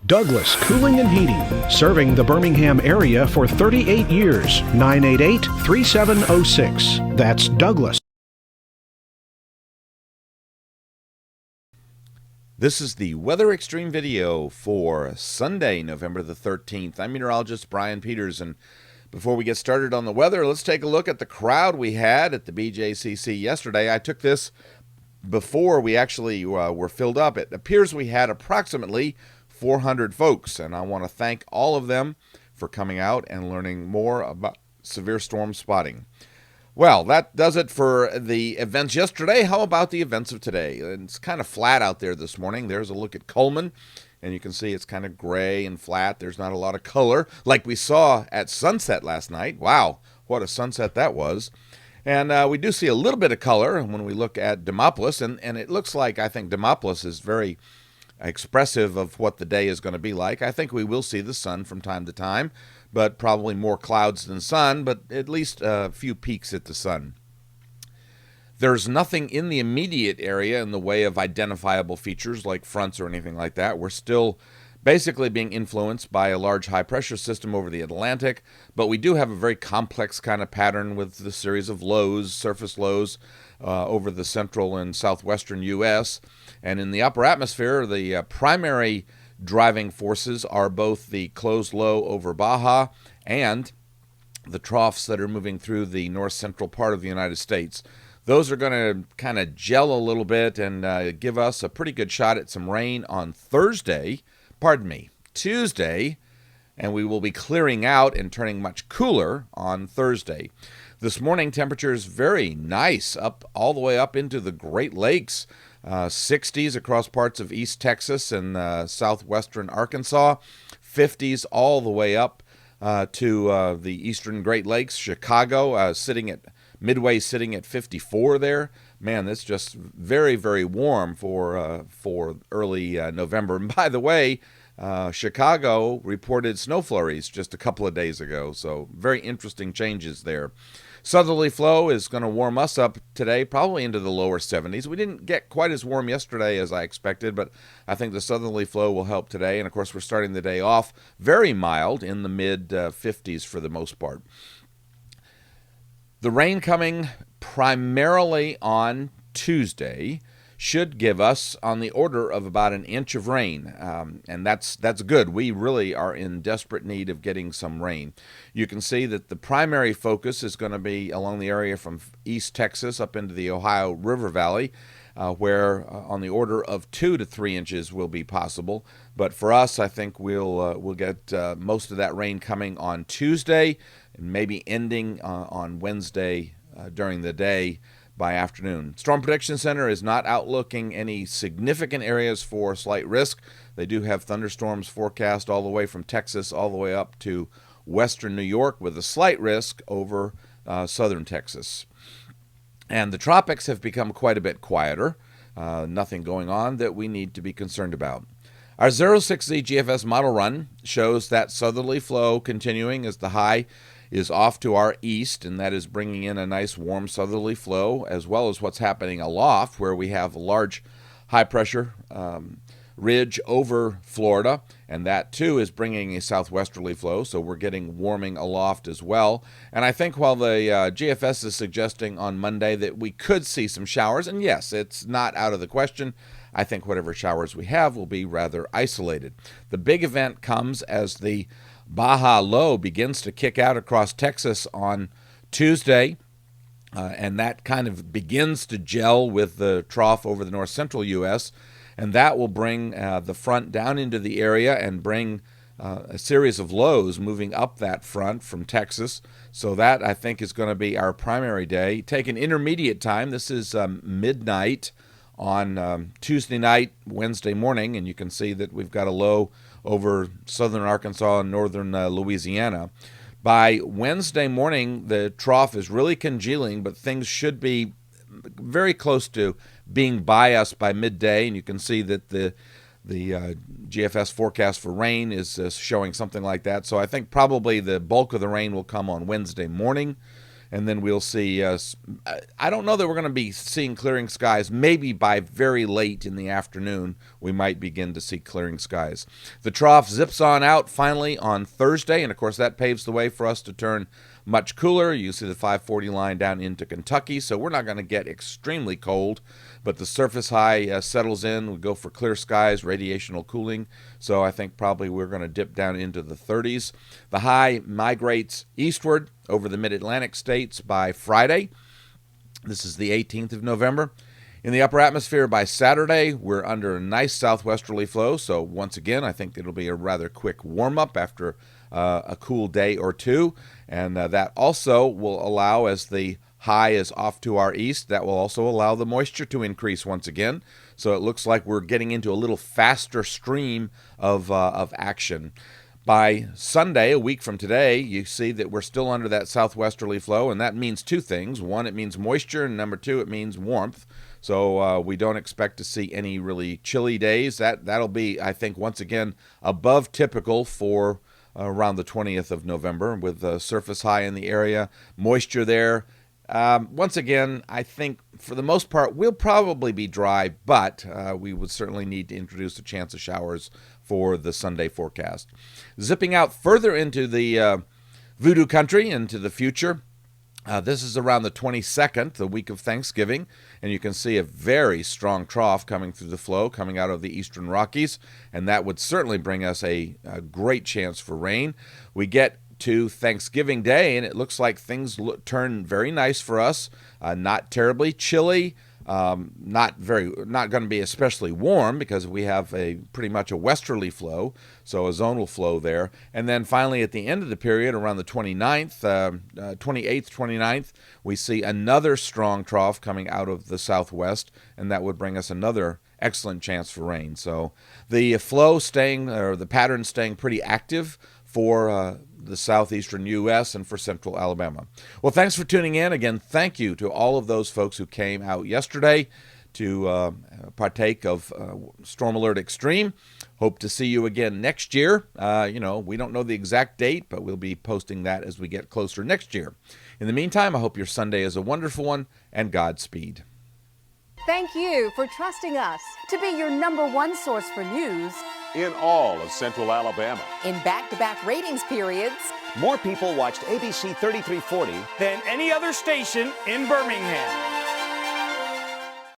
Douglas Cooling and Heating, serving the Birmingham area for 38 years. 988-3706. That's Douglas. This is the Weather Extreme video for Sunday, November the 13th. I'm meteorologist Brian Peters, and before we get started on the weather, let's take a look at the crowd we had at the BJCC yesterday. I took this before we actually were filled up. It appears we had approximately 400 folks, and I want to thank all of them for coming out and learning more about severe storm spotting. Well, that does it for the events yesterday. How about the events of today? It's kind of flat out there this morning. There's a look at Coleman, and you can see it's kind of gray and flat. There's not a lot of color like we saw at sunset last night. Wow, what a sunset that was. And we do see a little bit of color when we look at Demopolis, and it looks like, I think Demopolis is very expressive of what the day is going to be like. I think we will see the sun from time to time, but probably more clouds than sun, but at least a few peaks at the sun. There's nothing in the immediate area in the way of identifiable features like fronts or anything like that. We're still basically being influenced by a large high-pressure system over the Atlantic, but we do have a very complex kind of pattern with the series of lows, surface lows, over the central and southwestern U.S. And in the upper atmosphere, the primary driving forces are both the closed low over Baja and the troughs that are moving through the north-central part of the United States. Those are going to kind of gel a little bit and give us a pretty good shot at some rain on Tuesday, and we will be clearing out and turning much cooler on Thursday. This morning, temperature is very nice, up all the way up into the Great Lakes, 60s across parts of East Texas and southwestern Arkansas, 50s all the way up to the eastern Great Lakes, Chicago, sitting at 54 there. Man, that's just very, very warm for early November. And by the way, Chicago reported snow flurries just a couple of days ago, so very interesting changes there. Southerly flow is going to warm us up today, probably into the lower 70s. We didn't get quite as warm yesterday as I expected, but I think the southerly flow will help today. And, of course, we're starting the day off very mild in the mid-50s for the most part. The rain coming primarily on Tuesday should give us on the order of about an inch of rain, and that's good. We really are in desperate need of getting some rain. You can see that the primary focus is going to be along the area from East Texas up into the Ohio River Valley, where on the order of 2 to 3 inches will be possible. But for us, I think we'll get most of that rain coming on Tuesday and maybe ending on Wednesday during the day by afternoon. Storm Prediction Center is not outlooking any significant areas for slight risk. They do have thunderstorms forecast all the way from Texas all the way up to western New York with a slight risk over southern Texas. And the tropics have become quite a bit quieter. Nothing going on that we need to be concerned about. Our 06Z GFS model run shows that southerly flow continuing as the high is off to our east, and that is bringing in a nice warm southerly flow, as well as what's happening aloft, where we have a large high-pressure ridge over Florida, and that, too, is bringing a southwesterly flow, so we're getting warming aloft as well. And I think while the GFS is suggesting on Monday that we could see some showers, and yes, it's not out of the question, I think whatever showers we have will be rather isolated. The big event comes as the Baja low begins to kick out across Texas on Tuesday, and that kind of begins to gel with the trough over the north central U.S., and that will bring the front down into the area and bring a series of lows moving up that front from Texas. So that, I think, is going to be our primary day. Take an intermediate time. This is midnight on Tuesday night, Wednesday morning, and you can see that we've got a low over southern Arkansas and northern Louisiana. By Wednesday morning, the trough is really congealing, but things should be very close to being by us by midday, and you can see that the GFS forecast for rain is showing something like that. So I think probably the bulk of the rain will come on Wednesday morning, and then we'll see. I don't know that we're going to be seeing clearing skies. Maybe by very late in the afternoon, we might begin to see clearing skies. The trough zips on out finally on Thursday, and of course that paves the way for us to turn much cooler. You see the 540 line down into Kentucky, so we're not going to get extremely cold, but the surface high settles in. We go for clear skies, radiational cooling, so I think probably we're going to dip down into the 30s. The high migrates eastward over the mid-Atlantic states by Friday. This is the 18th of November. In the upper atmosphere by Saturday, we're under a nice southwesterly flow, so once again, I think it'll be a rather quick warm-up after a cool day or two, and that also will allow, as the high is off to our east, that will also allow the moisture to increase once again. So it looks like we're getting into a little faster stream of action. By Sunday, a week from today, you see that we're still under that southwesterly flow, and that means two things. One, it means moisture, and number two, it means warmth. So we don't expect to see any really chilly days. That'll be, I think, once again, above typical for around the 20th of November, with the surface high in the area, moisture there. Once again, I think for the most part, we'll probably be dry, but we would certainly need to introduce a chance of showers for the Sunday forecast. Zipping out further into the voodoo country, into the future, this is around the 22nd, the week of Thanksgiving, and you can see a very strong trough coming through the flow, coming out of the eastern Rockies, and that would certainly bring us a great chance for rain. We get to Thanksgiving Day, and it looks like things turn very nice for us. Not terribly chilly, not going to be especially warm because we have pretty much a westerly flow, so a zonal flow there. And then finally at the end of the period, around the 29th, 28th, 29th, we see another strong trough coming out of the southwest, and that would bring us another excellent chance for rain. So the flow staying, or the pattern staying pretty active for the southeastern U.S. and for central Alabama. Well, thanks for tuning in. Again, thank you to all of those folks who came out yesterday to partake of Storm Alert Extreme. Hope to see you again next year. We don't know the exact date, but we'll be posting that as we get closer next year. In the meantime, I hope your Sunday is a wonderful one, and Godspeed. Thank you for trusting us to be your #1 source for news in all of central Alabama. in back-to-back ratings periods. More people watched ABC 3340 than any other station in Birmingham.